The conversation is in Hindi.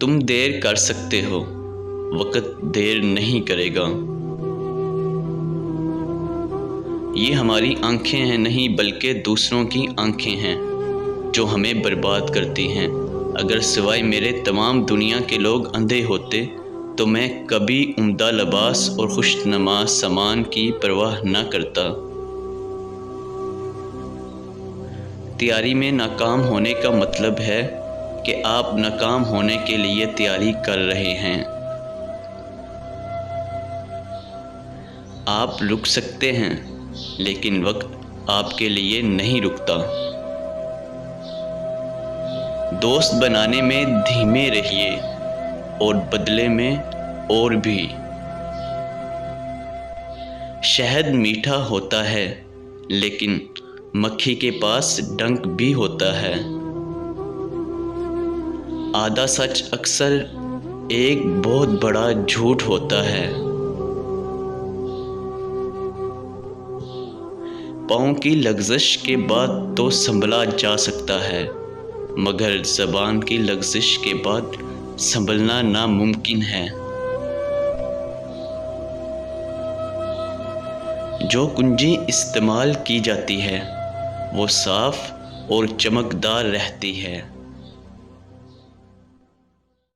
तुम देर कर सकते हो, वक़्त देर नहीं करेगा। ये हमारी आंखें हैं नहीं बल्कि दूसरों की आंखें हैं जो हमें बर्बाद करती हैं। अगर सिवाय मेरे तमाम दुनिया के लोग अंधे होते तो मैं कभी उम्दा लिबास और खुशनुमा सामान की परवाह न करता। तैयारी में नाकाम होने का मतलब है कि आप नाकाम होने के लिए तैयारी कर रहे हैं। आप रुक सकते हैं, लेकिन वक्त आपके लिए नहीं रुकता। दोस्त बनाने में धीमे रहिए और बदले में और भी। शहद मीठा होता है, लेकिन मक्खी के पास डंक भी होता है। आधा सच अक्सर एक बहुत बड़ा झूठ होता है। पाँव की लग़ज़िश के बाद तो संभला जा सकता है, मगर ज़बान की लग़ज़िश के बाद संभलना नामुमकिन है। जो कुंजी इस्तेमाल की जाती है वो साफ़ और चमकदार रहती है।